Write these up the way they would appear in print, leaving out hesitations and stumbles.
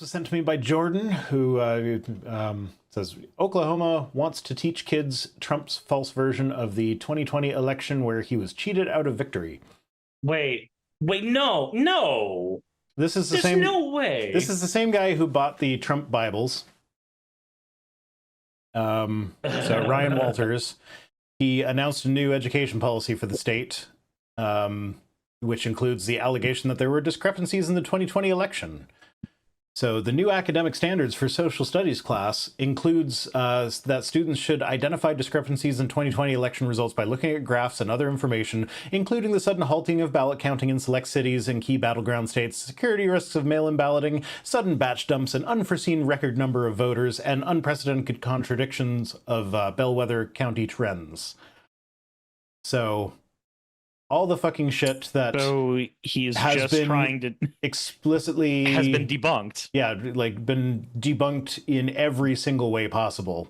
was sent to me by Jordan, who says, Oklahoma wants to teach kids Trump's false version of the 2020 election where he was cheated out of victory. Wait, no. This is the There's same. no way. This is the same guy who bought the Trump Bibles. So Ryan Walters, he announced a new education policy for the state, which includes the allegation that there were discrepancies in the 2020 election. So the new academic standards for social studies class includes that students should identify discrepancies in 2020 election results by looking at graphs and other information, including the sudden halting of ballot counting in select cities and key battleground states, security risks of mail-in balloting, sudden batch dumps, an unforeseen record number of voters, and unprecedented contradictions of bellwether county trends. So all the fucking shit that he's has just been trying to explicitly has been debunked. Yeah, like been debunked in every single way possible.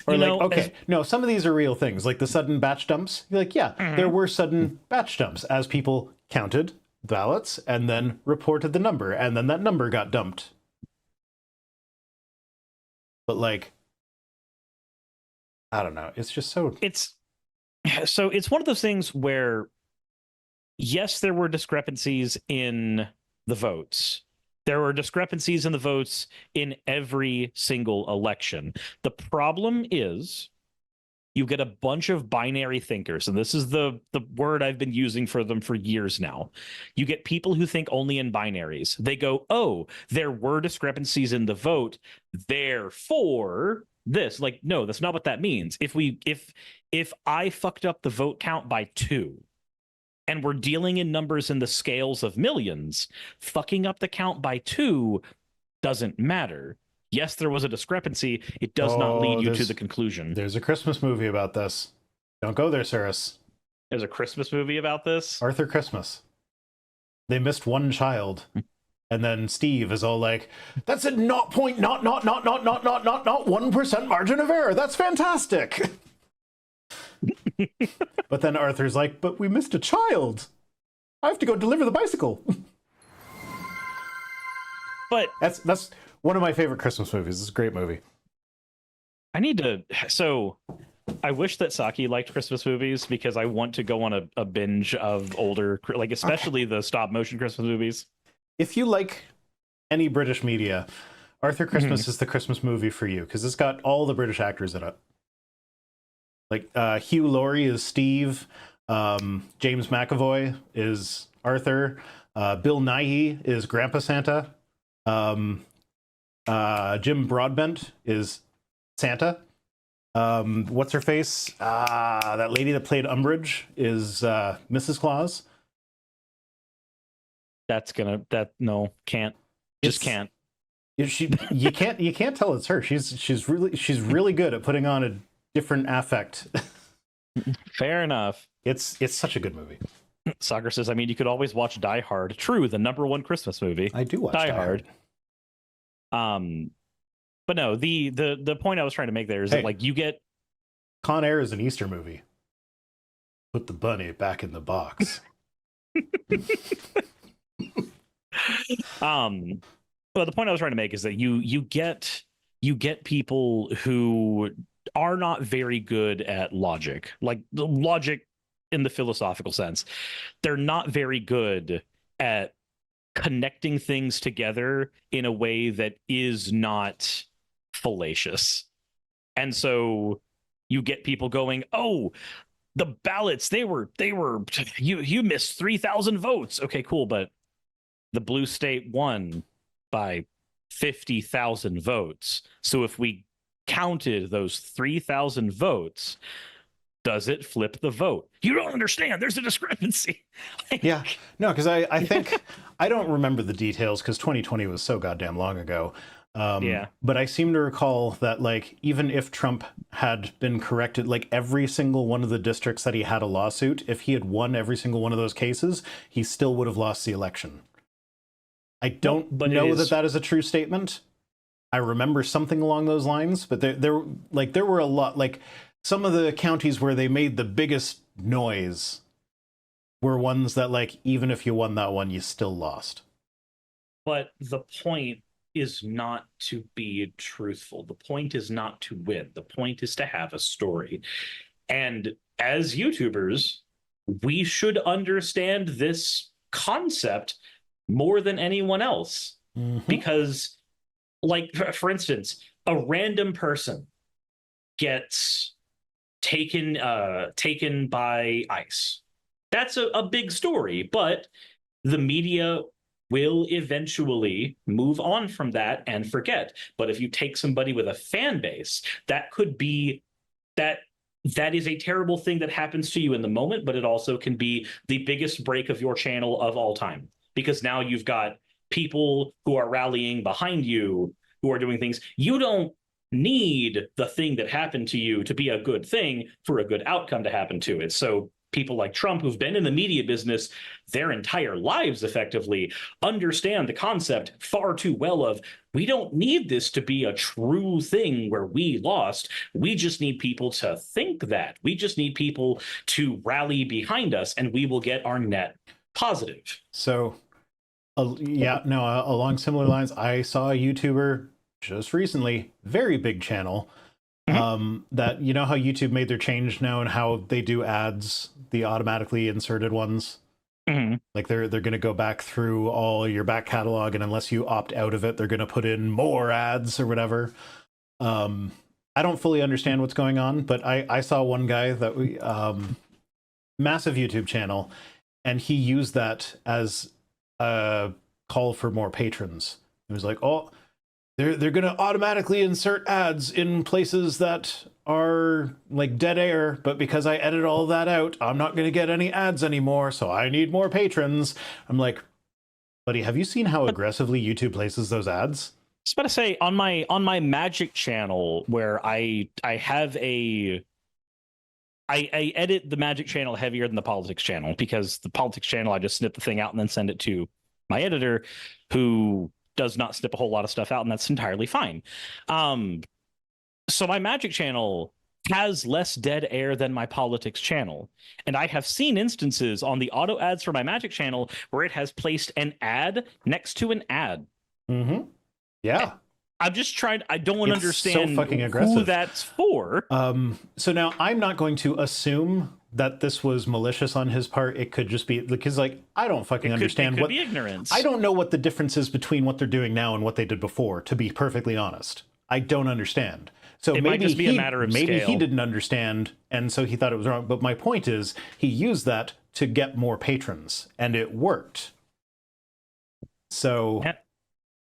No, some of these are real things, like the sudden batch dumps. You're like, yeah, there were sudden batch dumps as people counted ballots and then reported the number, and then that number got dumped. But like, I don't know. It's just so... It's one of those things where, yes, there were discrepancies in the votes. There were discrepancies in the votes in every single election. The problem is you get a bunch of binary thinkers, and this is the word I've been using for them for years now. You get people who think only in binaries. They go, oh, there were discrepancies in the vote, therefore... this, like, no, that's not what that means. If I fucked up the vote count by 2 and we're dealing in numbers in the scales of millions, fucking up the count by 2 doesn't matter. Yes, there was a discrepancy. It does not lead you to the conclusion. There's a Christmas movie about this. Don't go there, Suris. There's a Christmas movie about this? Arthur Christmas. They missed one child. And then Steve is all like, that's a 0.1% margin of error. That's fantastic. But then Arthur's like, but we missed a child. I have to go deliver the bicycle. But that's one of my favorite Christmas movies. It's a great movie. I wish that Saki liked Christmas movies because I want to go on a binge of older, like especially the stop motion Christmas movies. If you like any British media, Arthur Christmas is the Christmas movie for you, because it's got all the British actors in it. Like Hugh Laurie is Steve, James McAvoy is Arthur, Bill Nighy is Grandpa Santa, Jim Broadbent is Santa. What's her face? That lady that played Umbridge is Mrs. Claus. Can't. You can't tell it's her. She's really good at putting on a different affect. Fair enough. It's such a good movie. Soccer says, I mean, you could always watch Die Hard. True, the #1 Christmas movie. I do watch Die Hard. But no, the point I was trying to make there is that, like, you get Con Air is an Easter movie. Put the bunny back in the box. But the point I was trying to make is that you get people who are not very good at logic, like the logic in the philosophical sense. They're not very good at connecting things together in a way that is not fallacious. And so you get people going, oh, the ballots, you missed 3,000 votes. Okay, cool. But the blue state won by 50,000 votes. So if we counted those 3,000 votes, does it flip the vote? You don't understand. There's a discrepancy. Yeah. No, because I think, I don't remember the details because 2020 was so goddamn long ago. Yeah. But I seem to recall that, like, even if Trump had been corrected, like every single one of the districts that he had a lawsuit, if he had won every single one of those cases, he still would have lost the election. I don't know that is a true statement. I remember something along those lines, but there were a lot, like some of the counties where they made the biggest noise were ones that, like, even if you won that one, you still lost. But the point is not to be truthful. The point is not to win. The point is to have a story. And as YouTubers, we should understand this concept more than anyone else. Because, like, for instance, a random person gets taken by ICE. That's a big story, but the media will eventually move on from that and forget. But if you take somebody with a fan base, that could be that is a terrible thing that happens to you in the moment, but it also can be the biggest break of your channel of all time, because now you've got people who are rallying behind you, who are doing things. You don't need the thing that happened to you to be a good thing for a good outcome to happen to it. So people like Trump, who've been in the media business their entire lives effectively, understand the concept far too well of, we don't need this to be a true thing where we lost. We just need people to think that. We just need people to rally behind us, and we will get our net positive. So, yeah, no, along similar lines, I saw a YouTuber just recently, very big channel, that, you know how YouTube made their change now and how they do ads, the automatically inserted ones? Like they're going to go back through all your back catalog, and unless you opt out of it, they're going to put in more ads or whatever. I don't fully understand what's going on, but I saw one guy that we massive YouTube channel, and he used that as a call for more patrons. It was like, oh, they're going to automatically insert ads in places that are like dead air, but because I edit all that out, I'm not going to get any ads anymore, so I need more patrons. I'm like, buddy, have you seen how aggressively YouTube places those ads? I was about to say, on my Magic channel, where I edit the Magic channel heavier than the Politics channel, because the Politics channel, I just snip the thing out and then send it to my editor, who does not snip a whole lot of stuff out, and that's entirely fine. So my Magic channel has less dead air than my Politics channel, and I have seen instances on the auto ads for my Magic channel where it has placed an ad next to an ad. Yeah. I'm just trying. I don't understand so fucking aggressive. who that's for. So now I'm not going to assume that this was malicious on his part. It could just be because, like, I don't fucking understand what be ignorance. I don't know what the difference is between what they're doing now and what they did before, to be perfectly honest. I don't understand. So it might just be a matter of maybe scale. He didn't understand, and so he thought it was wrong. But my point is, he used that to get more patrons, and it worked. So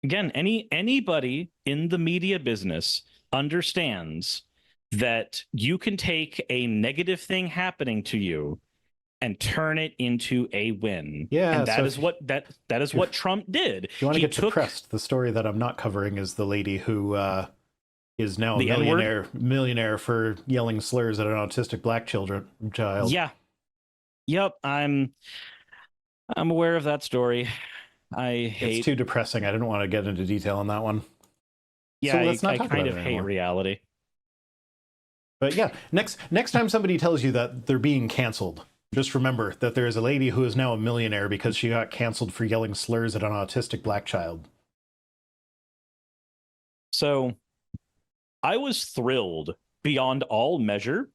again, anybody in the media business understands that you can take a negative thing happening to you and turn it into a win. Yeah, and that is what Trump did. If you want to get depressed, the story that I'm not covering is the lady who is now a millionaire for yelling slurs at an autistic black child. Yeah. Yep, I'm aware of that story. It's too depressing. I didn't want to get into detail on that one. Yeah, so I kind of hate reality. But yeah, next time somebody tells you that they're being canceled, just remember that there is a lady who is now a millionaire because she got canceled for yelling slurs at an autistic black child. So I was thrilled beyond all measure,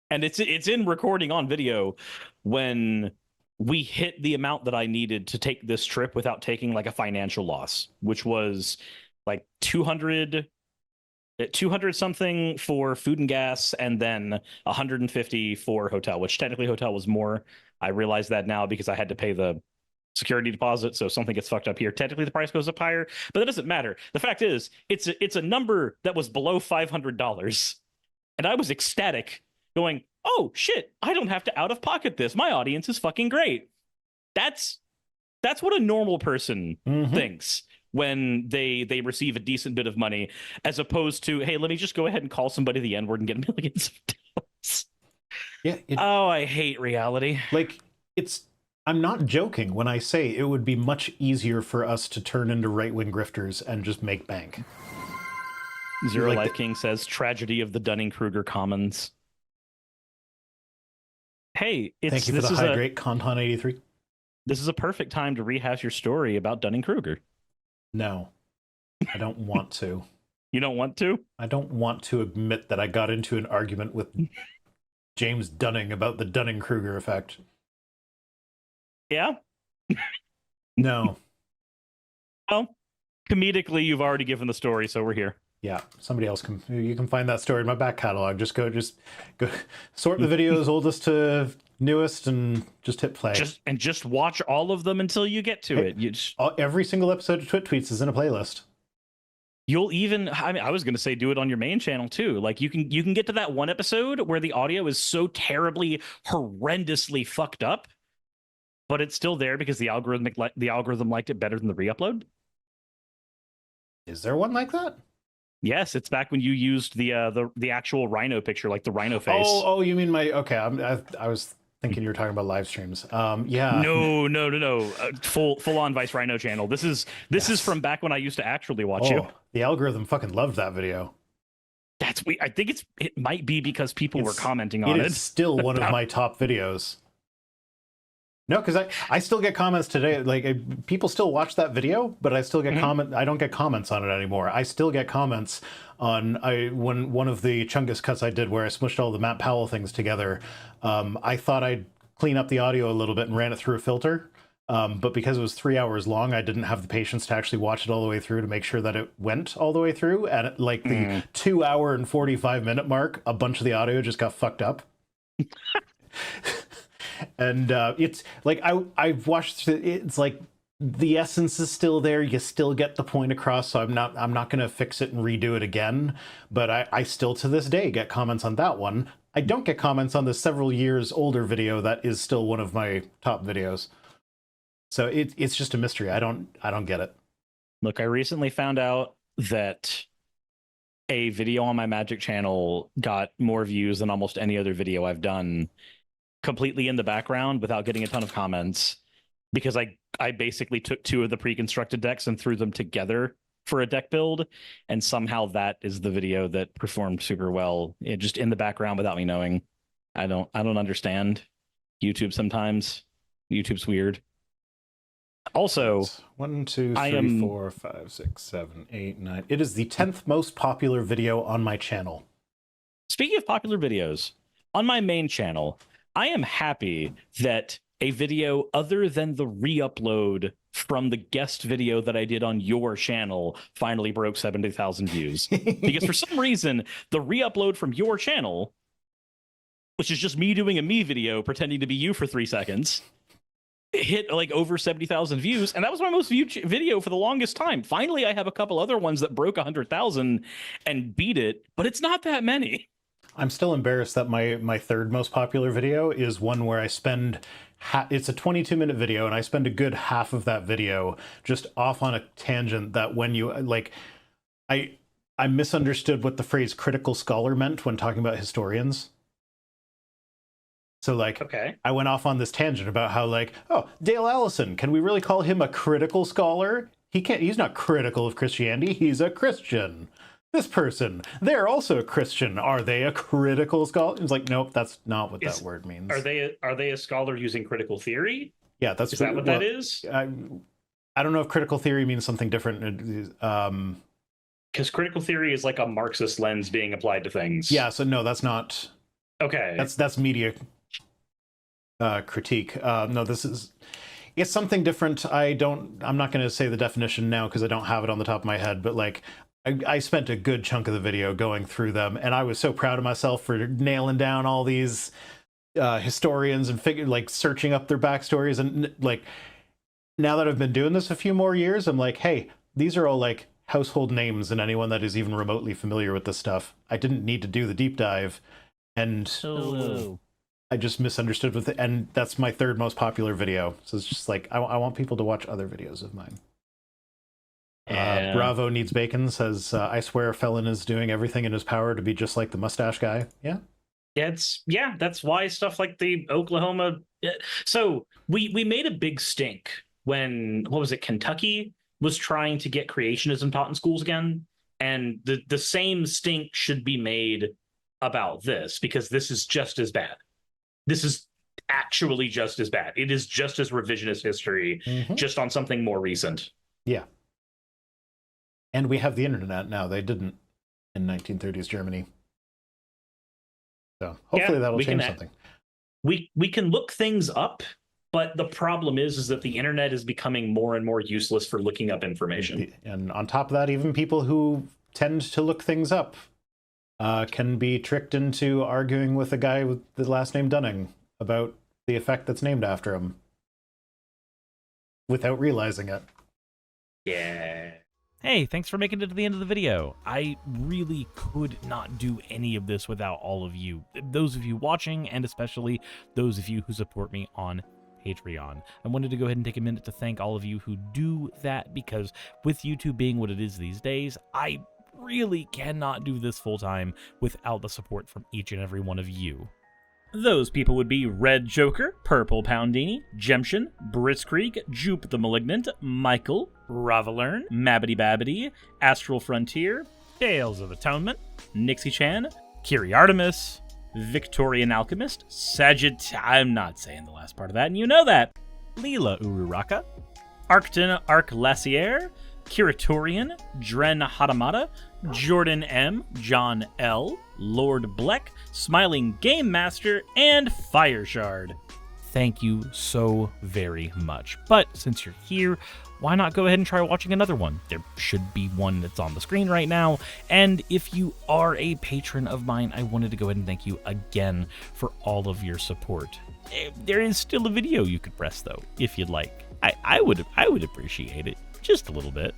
and it's in recording on video, when we hit the amount that I needed to take this trip without taking like a financial loss, which was like 200 something for food and gas, and then 150 for hotel, which technically hotel was more. I realize that now because I had to pay the security deposit. So if something gets fucked up here, technically the price goes up higher, but that doesn't matter. The fact is, it's a number that was below $500, and I was ecstatic, going, oh shit, I don't have to out of pocket this. My audience is fucking great. That's what a normal person thinks when they receive a decent bit of money, as opposed to, hey, let me just go ahead and call somebody the N-word and get millions of dollars. Yeah. I hate reality. Like, I'm not joking when I say it would be much easier for us to turn into right-wing grifters and just make bank. Zero Life King says, tragedy of the Dunning-Kruger Commons. Hey, Thank you for the hydrate, Conton83. This is a perfect time to rehash your story about Dunning-Kruger. No, I don't want to. You don't want to? I don't want to admit that I got into an argument with James Dunning about the Dunning-Kruger effect. Yeah? No. Well, comedically, you've already given the story, so we're here. Yeah, somebody else you can find that story in my back catalog. Just go sort the videos oldest to newest and just hit play. Just watch all of them until you get to it. Every single episode of Twit Tweets is in a playlist. You'll even, I was going to say do it on your main channel too. Like you can get to that one episode where the audio is so terribly, horrendously fucked up, but it's still there because the algorithm liked it better than the re-upload. Is there one like that? Yes, it's back when you used the actual rhino picture, like the rhino face. Oh, you mean my? Okay, I was thinking you were talking about live streams. Yeah. No. Full on Vice Rhino channel. This is from back when I used to actually watch you. The algorithm fucking loved that video. I think it might be because people were commenting on it. It is still one of my top videos. No, because I still get comments today. Like people still watch that video, but I still get I don't get comments on it anymore. I still get comments on when one of the Chungus cuts I did where I smushed all the Matt Powell things together. I thought I'd clean up the audio a little bit and ran it through a filter. But because it was 3 hours long, I didn't have the patience to actually watch it all the way through to make sure that it went all the way through. And at like the 2 hour and 45-minute mark, a bunch of the audio just got fucked up. And it's like I've watched it's like the essence is still there, you still get the point across, so I'm not gonna fix it and redo it again, but I still to this day get comments on that one. I don't get comments on the several years older video that is still one of my top videos, so it's just a mystery. I don't get it. Look, I recently found out that a video on my Magic channel got more views than almost any other video I've done, completely in the background without getting a ton of comments, because I basically took two of the pre-constructed decks and threw them together for a deck build, and somehow that is the video that performed super well, just in the background without me knowing. I don't understand YouTube sometimes. YouTube's weird. Also, 1, 2, 3, 4, 5, 6, 7, 8, 9. It is the 10th most popular video on my channel. Speaking of popular videos, on my main channel, I am happy that a video other than the re-upload from the guest video that I did on your channel finally broke 70,000 views. Because for some reason, the re-upload from your channel, which is just me doing a me video pretending to be you for 3 seconds, hit like over 70,000 views, and that was my most viewed video for the longest time. Finally, I have a couple other ones that broke 100,000 and beat it, but it's not that many. I'm still embarrassed that my third most popular video is one where I spend it's a 22-minute video, and I spend a good half of that video just off on a tangent that when you like I misunderstood what the phrase critical scholar meant when talking about historians. So like, okay, I went off on this tangent about how like, oh, Dale Allison, can we really call him a critical scholar? He's not critical of Christianity, he's a Christian. This person, they're also a Christian. Are they a critical scholar? It's like, nope, that's not what that word means. Are they a scholar using critical theory? Yeah, is that what that is? I don't know if critical theory means something different. Because critical theory is like a Marxist lens being applied to things. Yeah, so no, that's not. Okay. That's media critique. No, it's something different. I'm not going to say the definition now because I don't have it on the top of my head, but like, I spent a good chunk of the video going through them, and I was so proud of myself for nailing down all these historians and like searching up their backstories. And like, now that I've been doing this a few more years, I'm like, hey, these are all like household names, and anyone that is even remotely familiar with this stuff. I didn't need to do the deep dive, and I just misunderstood with it, and that's my third most popular video. So it's just like, I want people to watch other videos of mine. Bravo Needs Bacon says, I swear Felon is doing everything in his power to be just like the mustache guy. Yeah. That's why stuff like the Oklahoma. So we made a big stink when, what was it, Kentucky was trying to get creationism taught in schools again. And the same stink should be made about this, because this is just as bad. This is actually just as bad. It is just as revisionist history, just on something more recent. Yeah. And we have the internet now. They didn't in 1930s Germany. So hopefully that'll change something. We can look things up, but the problem is that the internet is becoming more and more useless for looking up information. And on top of that, even people who tend to look things up can be tricked into arguing with a guy with the last name Dunning about the effect that's named after him without realizing it. Yeah. Hey, thanks for making it to the end of the video. I really could not do any of this without all of you. Those of you watching, and especially those of you who support me on Patreon. I wanted to go ahead and take a minute to thank all of you who do that, because with YouTube being what it is these days, I really cannot do this full time without the support from each and every one of you. Those people would be Red Joker, Purple Poundini, Jemshin, Britzkrieg, Jupe the Malignant, Michael, Ravalern, Mabbity Babbity, Astral Frontier, Tales of Atonement, Nixie Chan, Kiri Artemis, Victorian Alchemist, I'm not saying the last part of that, and you know that, Leela Ururaka, Arcton Arclacier, Kiratorian, Dren Hadamata, Jordan M, John L, Lord Bleck, Smiling Game Master, and Fireshard. Thank you so very much. But since you're here, why not go ahead and try watching another one? There should be one that's on the screen right now. And if you are a patron of mine, I wanted to go ahead and thank you again for all of your support. There is still a video you could press though, if you'd like. I would appreciate it just a little bit.